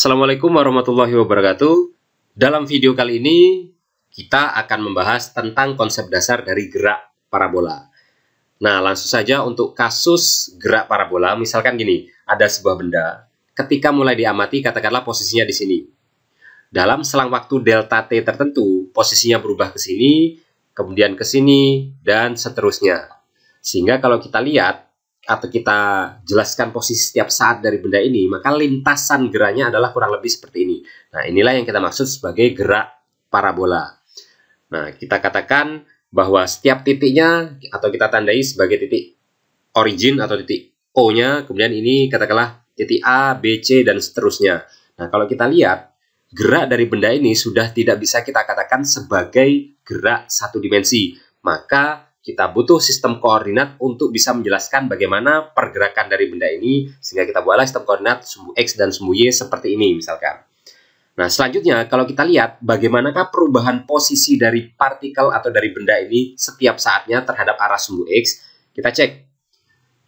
Assalamualaikum warahmatullahi wabarakatuh. Dalam video kali ini kita akan membahas tentang konsep dasar dari gerak parabola. Nah, langsung saja untuk kasus gerak parabola, misalkan gini, ada sebuah benda, ketika mulai diamati katakanlah posisinya di sini. Dalam selang waktu delta t tertentu, posisinya berubah ke sini, kemudian ke sini, dan seterusnya. Sehingga kalau kita lihat atau kita jelaskan posisi setiap saat dari benda ini, maka lintasan geraknya adalah kurang lebih seperti ini. Nah, inilah yang kita maksud sebagai gerak parabola. Nah, kita katakan bahwa setiap titiknya atau kita tandai sebagai titik origin atau titik O-nya, kemudian ini katakanlah titik A, B, C, dan seterusnya. Nah, kalau kita lihat, gerak dari benda ini sudah tidak bisa kita katakan sebagai gerak satu dimensi. Maka kita butuh sistem koordinat untuk bisa menjelaskan bagaimana pergerakan dari benda ini, sehingga kita buatlah sistem koordinat sumbu X dan sumbu Y seperti ini misalkan. Nah, selanjutnya kalau kita lihat bagaimanakah perubahan posisi dari partikel atau dari benda ini setiap saatnya terhadap arah sumbu X, kita cek.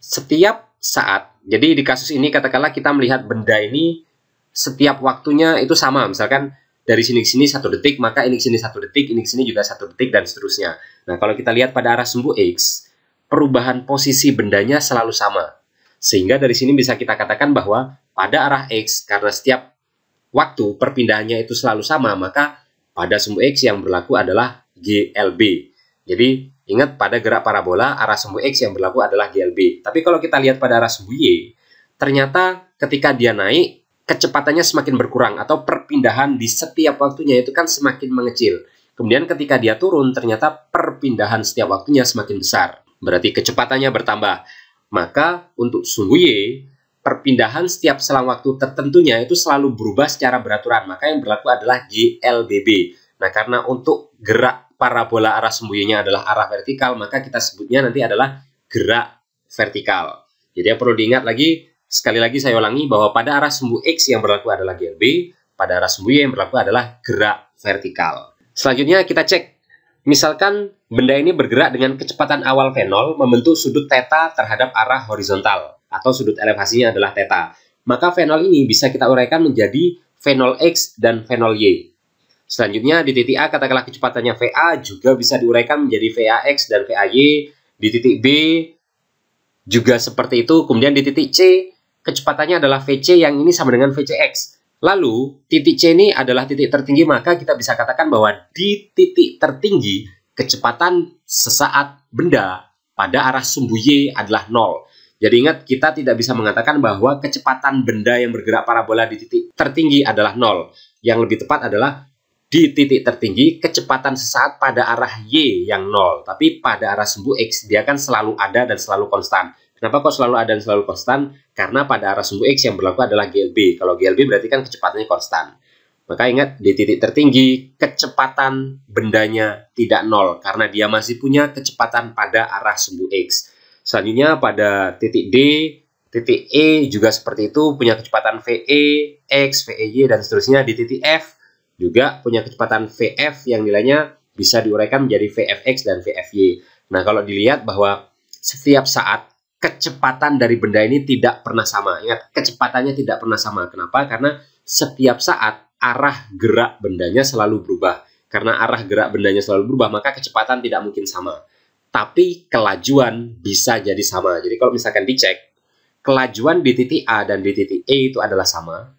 Setiap saat, jadi di kasus ini katakanlah kita melihat benda ini setiap waktunya itu sama, misalkan dari sini ke sini 1 detik, maka ini ke sini 1 detik, ini ke sini juga 1 detik, dan seterusnya. Nah, kalau kita lihat pada arah sumbu X, perubahan posisi bendanya selalu sama. Sehingga dari sini bisa kita katakan bahwa pada arah X, karena setiap waktu perpindahannya itu selalu sama, maka pada sumbu X yang berlaku adalah GLB. Jadi, ingat pada gerak parabola, arah sumbu X yang berlaku adalah GLB. Tapi kalau kita lihat pada arah sumbu Y, ternyata ketika dia naik, kecepatannya semakin berkurang atau perpindahan di setiap waktunya itu kan semakin mengecil. Kemudian ketika dia turun ternyata perpindahan setiap waktunya semakin besar. Berarti kecepatannya bertambah. Maka untuk sumbu Y, perpindahan setiap selang waktu tertentunya itu selalu berubah secara beraturan. Maka yang berlaku adalah GLBB. Nah, karena untuk gerak parabola arah sumbu Y-nya adalah arah vertikal, maka kita sebutnya nanti adalah gerak vertikal. Jadi yang perlu diingat lagi, sekali lagi saya ulangi bahwa pada arah sumbu X yang berlaku adalah GLB, pada arah sumbu Y yang berlaku adalah gerak vertikal. Selanjutnya kita cek, misalkan benda ini bergerak dengan kecepatan awal V0 membentuk sudut θ terhadap arah horizontal, atau sudut elevasinya adalah θ. Maka V0 ini bisa kita uraikan menjadi V0X dan V0Y. Selanjutnya di titik A katakanlah kecepatannya VA juga bisa diuraikan menjadi VAX dan VAY. Di titik B juga seperti itu. Kemudian di titik C kecepatannya adalah VC yang ini sama dengan VCX. Lalu, titik C ini adalah titik tertinggi, maka kita bisa katakan bahwa di titik tertinggi, kecepatan sesaat benda pada arah sumbu Y adalah 0. Jadi ingat, kita tidak bisa mengatakan bahwa kecepatan benda yang bergerak parabola di titik tertinggi adalah 0. Yang lebih tepat adalah di titik tertinggi, kecepatan sesaat pada arah Y yang 0. Tapi pada arah sumbu X, dia kan selalu ada dan selalu konstan. Kenapa kok selalu ada dan selalu konstan? Karena pada arah sumbu X yang berlaku adalah GLB. Kalau GLB berarti kan kecepatannya konstan. Maka ingat, di titik tertinggi, kecepatan bendanya tidak 0. Karena dia masih punya kecepatan pada arah sumbu X. Selanjutnya pada titik D, titik E juga seperti itu. Punya kecepatan VE, X, VEY, dan seterusnya. Di titik F juga punya kecepatan VF yang nilainya bisa diuraikan menjadi VFX dan VFY. Nah, kalau dilihat bahwa setiap saat kecepatan dari benda ini tidak pernah sama. Ingat, kecepatannya tidak pernah sama. Kenapa? Karena setiap saat arah gerak bendanya selalu berubah. Karena arah gerak bendanya selalu berubah, maka kecepatan tidak mungkin sama. Tapi kelajuan bisa jadi sama. Jadi kalau misalkan dicek, kelajuan di titik A dan di titik E itu adalah sama.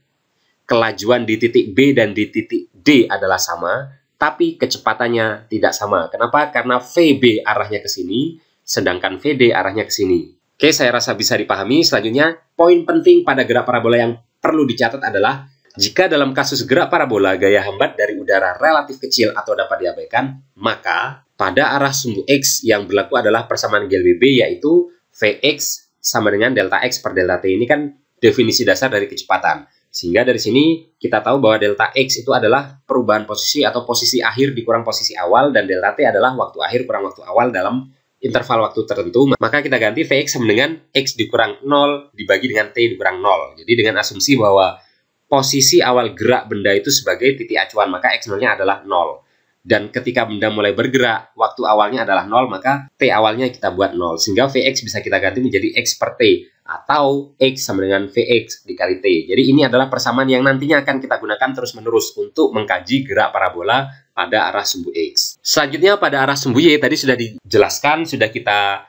Kelajuan di titik B dan di titik D adalah sama. Tapi kecepatannya tidak sama. Kenapa? Karena VB arahnya ke sini, sedangkan VD arahnya ke sini. Oke, saya rasa bisa dipahami. Selanjutnya, poin penting pada gerak parabola yang perlu dicatat adalah jika dalam kasus gerak parabola gaya hambat dari udara relatif kecil atau dapat diabaikan, maka pada arah sumbu X yang berlaku adalah persamaan GLBB, yaitu Vx sama dengan delta X per delta T. Ini kan definisi dasar dari kecepatan. Sehingga dari sini kita tahu bahwa delta X itu adalah perubahan posisi atau posisi akhir dikurang posisi awal, dan delta T adalah waktu akhir kurang waktu awal dalam interval waktu tertentu. Maka kita ganti Vx sama dengan X dikurang 0 dibagi dengan T dikurang 0. Jadi dengan asumsi bahwa posisi awal gerak benda itu sebagai titik acuan, maka X0-nya adalah 0. Dan ketika benda mulai bergerak, waktu awalnya adalah 0, maka T awalnya kita buat 0. Sehingga Vx bisa kita ganti menjadi X per T, atau X sama dengan Vx dikali T. Jadi ini adalah persamaan yang nantinya akan kita gunakan terus-menerus untuk mengkaji gerak parabola pada arah sumbu X. Selanjutnya pada arah sumbu Y tadi sudah dijelaskan, sudah kita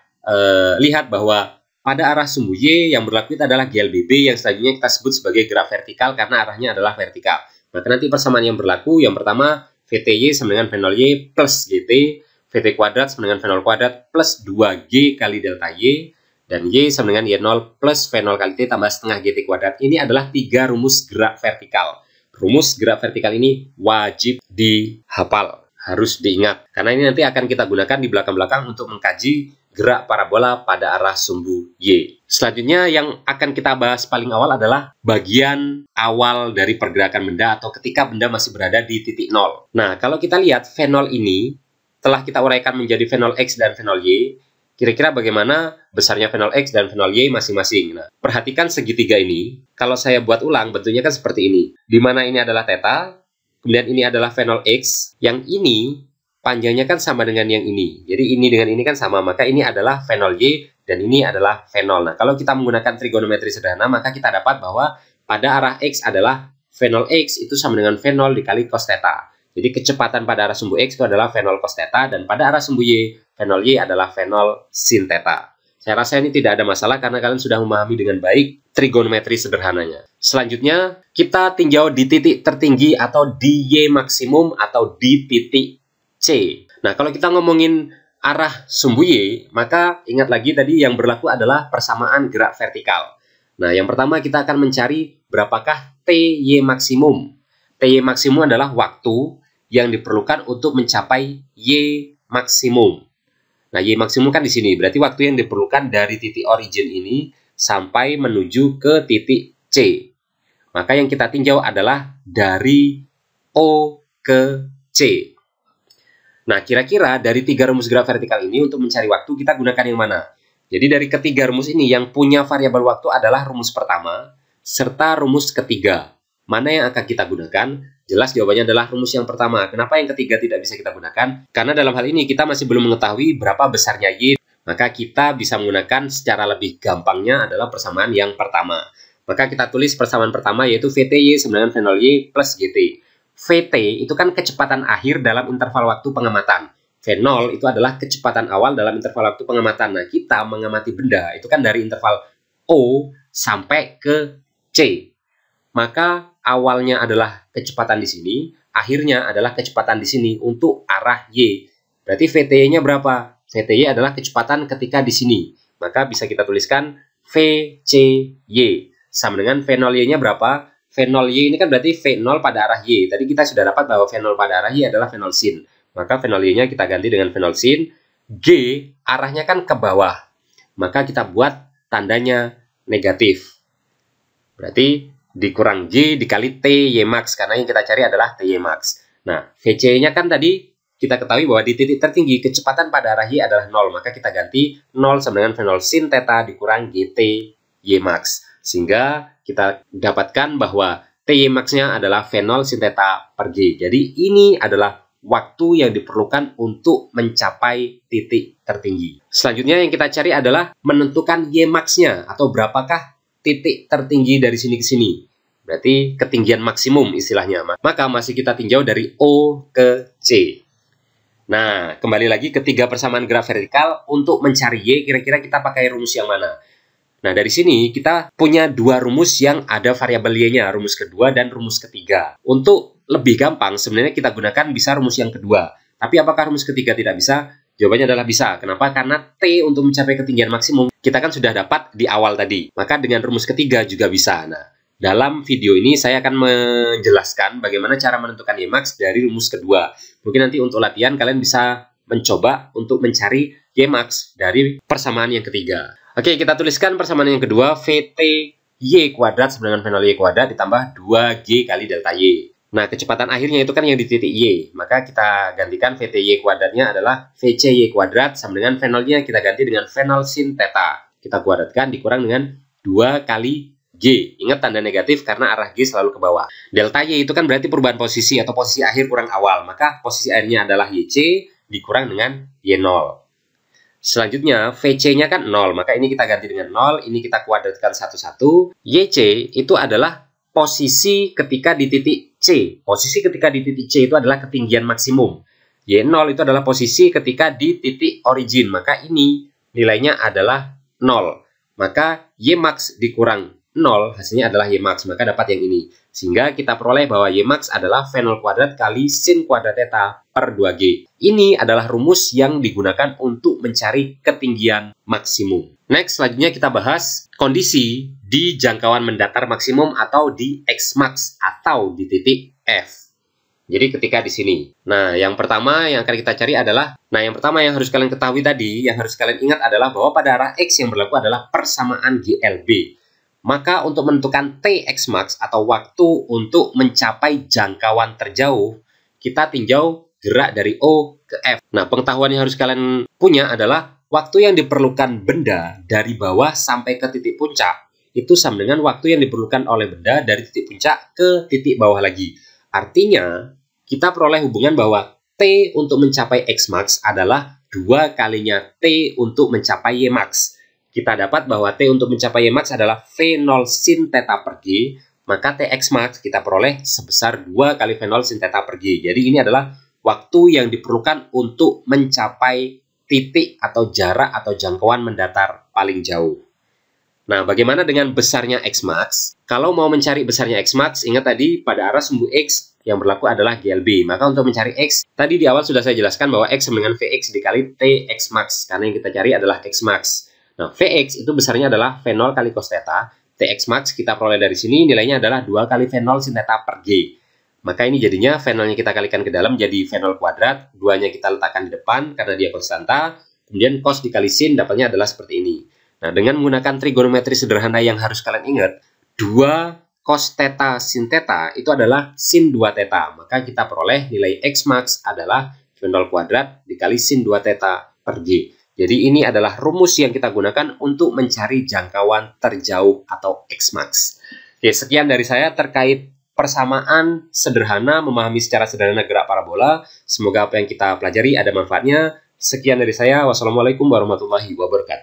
lihat bahwa pada arah sumbu Y yang berlaku itu adalah GLBB yang selanjutnya kita sebut sebagai gerak vertikal karena arahnya adalah vertikal. Maka nanti persamaan yang berlaku yang pertama VTY sama dengan V0Y plus GT, VT kuadrat sama dengan V0 kuadrat plus 2G kali delta Y, dan Y sama dengan Y0 plus V0 kali T tambah setengah GT kuadrat. Ini adalah 3 rumus gerak vertikal. Rumus gerak vertikal ini wajib dihafal, harus diingat. Karena ini nanti akan kita gunakan di belakang-belakang untuk mengkaji gerak parabola pada arah sumbu Y. Selanjutnya yang akan kita bahas paling awal adalah bagian awal dari pergerakan benda atau ketika benda masih berada di titik 0. Nah, kalau kita lihat V0 ini telah kita uraikan menjadi V0X dan V0Y. Kira-kira bagaimana besarnya V0X dan V0Y masing-masing. Nah, perhatikan segitiga ini. Kalau saya buat ulang, bentuknya kan seperti ini. Di mana ini adalah theta, kemudian ini adalah V0X. Yang ini panjangnya kan sama dengan yang ini. Jadi ini dengan ini kan sama, maka ini adalah V0Y dan ini adalah V0. Nah, kalau kita menggunakan trigonometri sederhana, maka kita dapat bahwa pada arah X adalah V0X itu sama dengan V0 dikali cos theta. Jadi kecepatan pada arah sumbu X itu adalah V0 cos theta dan pada arah sumbu Y, V0Y adalah V0 sin theta. Saya rasa ini tidak ada masalah karena kalian sudah memahami dengan baik trigonometri sederhananya. Selanjutnya, kita tinjau di titik tertinggi atau di Y maksimum atau di titik C. Nah, kalau kita ngomongin arah sumbu Y, maka ingat lagi tadi yang berlaku adalah persamaan gerak vertikal. Nah, yang pertama kita akan mencari berapakah TY maksimum. TY maksimum adalah waktu yang diperlukan untuk mencapai Y maksimum. Nah, Y maksimum kan di sini, berarti waktu yang diperlukan dari titik origin ini sampai menuju ke titik C. Maka yang kita tinjau adalah dari O ke C. Nah, kira-kira dari 3 rumus gerak vertikal ini untuk mencari waktu kita gunakan yang mana? Jadi dari ketiga rumus ini yang punya variabel waktu adalah rumus pertama serta rumus ketiga. Mana yang akan kita gunakan? Jelas jawabannya adalah rumus yang pertama. Kenapa yang ketiga tidak bisa kita gunakan? Karena dalam hal ini kita masih belum mengetahui berapa besarnya Y. Maka kita bisa menggunakan secara lebih gampangnya adalah persamaan yang pertama. Maka kita tulis persamaan pertama yaitu VTY sama dengan V0Y plus GT. VT itu kan kecepatan akhir dalam interval waktu pengamatan. V0 itu adalah kecepatan awal dalam interval waktu pengamatan. Nah, kita mengamati benda itu kan dari interval O sampai ke C. Maka awalnya adalah kecepatan di sini, akhirnya adalah kecepatan di sini untuk arah Y. Berarti VTY-nya berapa? VTY adalah kecepatan ketika di sini. Maka bisa kita tuliskan VCY sama dengan V0Y-nya berapa? V0Y ini kan berarti V0 pada arah Y. Tadi kita sudah dapat bahwa V0 pada arah Y adalah V0 sin. Maka V0Y-nya kita ganti dengan V0 sin. G arahnya kan ke bawah. Maka kita buat tandanya negatif. Berarti dikurang G dikali TY max. Karena yang kita cari adalah TY max. Nah, VC-nya kan tadi kita ketahui bahwa di titik tertinggi kecepatan pada arah Y adalah 0. Maka kita ganti 0 sama dengan V0 sin theta dikurang GT Y max. Sehingga kita dapatkan bahwa TY max-nya adalah V0 sin theta per G. Jadi ini adalah waktu yang diperlukan untuk mencapai titik tertinggi. Selanjutnya yang kita cari adalah menentukan Y max-nya atau berapakah titik tertinggi dari sini ke sini. Berarti ketinggian maksimum istilahnya. Maka masih kita tinjau dari O ke C. Nah, kembali lagi ke 3 persamaan gerak vertikal. Untuk mencari Y, kira-kira kita pakai rumus yang mana? Nah, dari sini kita punya 2 rumus yang ada variabel Y-nya, rumus kedua dan rumus ketiga. Untuk lebih gampang, sebenarnya kita gunakan bisa rumus yang kedua. Tapi apakah rumus ketiga tidak bisa? Jawabannya adalah bisa. Kenapa? Karena T untuk mencapai ketinggian maksimum, kita kan sudah dapat di awal tadi. Maka dengan rumus ketiga juga bisa. Nah, dalam video ini saya akan menjelaskan bagaimana cara menentukan Y max dari rumus kedua. Mungkin nanti untuk latihan kalian bisa mencoba untuk mencari Y max dari persamaan yang ketiga. Oke, kita tuliskan persamaan yang kedua, VTY kuadrat sama dengan V0Y kuadrat ditambah 2G kali delta Y. Nah, kecepatan akhirnya itu kan yang di titik Y. Maka kita gantikan VTY kuadratnya adalah VCY kuadrat sama dengan V0-nya kita ganti dengan V0 sin theta. Kita kuadratkan dikurang dengan 2 kali G. Ingat tanda negatif karena arah G selalu ke bawah. Delta Y itu kan berarti perubahan posisi atau posisi akhir kurang awal. Maka posisi akhirnya adalah YC dikurang dengan Y0. Selanjutnya, VC-nya kan 0, maka ini kita ganti dengan 0, ini kita kuadratkan satu-satu. YC itu adalah posisi ketika di titik C. Posisi ketika di titik C itu adalah ketinggian maksimum. Y0 itu adalah posisi ketika di titik origin, maka ini nilainya adalah 0. Maka Ymax dikurang 0, hasilnya adalah Ymax, maka dapat yang ini. Sehingga kita peroleh bahwa Ymax adalah V0 kuadrat kali sin kuadrat theta per 2G. Ini adalah rumus yang digunakan untuk mencari ketinggian maksimum. Next, selanjutnya kita bahas kondisi di jangkauan mendatar maksimum atau di Xmax atau di titik F. Jadi ketika di sini. Nah, yang pertama yang akan kita cari adalah, yang pertama yang harus kalian ketahui tadi, yang harus kalian ingat adalah bahwa pada arah X yang berlaku adalah persamaan GLB. Maka untuk menentukan Tx max atau waktu untuk mencapai jangkauan terjauh, kita tinjau gerak dari O ke F. Nah, pengetahuan yang harus kalian punya adalah waktu yang diperlukan benda dari bawah sampai ke titik puncak itu sama dengan waktu yang diperlukan oleh benda dari titik puncak ke titik bawah lagi. Artinya, kita peroleh hubungan bahwa T untuk mencapai X max adalah 2 kalinya T untuk mencapai Y max. Kita dapat bahwa T untuk mencapai Y max adalah V0 sin theta per G, maka Tx max kita peroleh sebesar 2 kali V0 sin theta per G. Jadi ini adalah waktu yang diperlukan untuk mencapai titik atau jarak atau jangkauan mendatar paling jauh. Nah, bagaimana dengan besarnya X max? Kalau mau mencari besarnya X max, ingat tadi pada arah sumbu X yang berlaku adalah GLB. Maka untuk mencari X, tadi di awal sudah saya jelaskan bahwa X sama dengan Vx dikali Tx max, karena yang kita cari adalah X max. Nah, Vx itu besarnya adalah V0 kali cos theta. Tx max kita peroleh dari sini nilainya adalah 2 kali V0 sin theta per G. Maka ini jadinya V0-nya kita kalikan ke dalam jadi V0 kuadrat. 2-nya kita letakkan di depan karena dia konstanta. Kemudian cos dikali sin dapatnya adalah seperti ini. Nah, dengan menggunakan trigonometri sederhana yang harus kalian ingat, 2 cos theta sin theta itu adalah sin 2 theta. Maka kita peroleh nilai X max adalah V0 kuadrat dikali sin 2 theta per G. Jadi ini adalah rumus yang kita gunakan untuk mencari jangkauan terjauh atau X max. Oke, sekian dari saya terkait persamaan sederhana, memahami secara sederhana gerak parabola. Semoga apa yang kita pelajari ada manfaatnya. Sekian dari saya. Wassalamualaikum warahmatullahi wabarakatuh.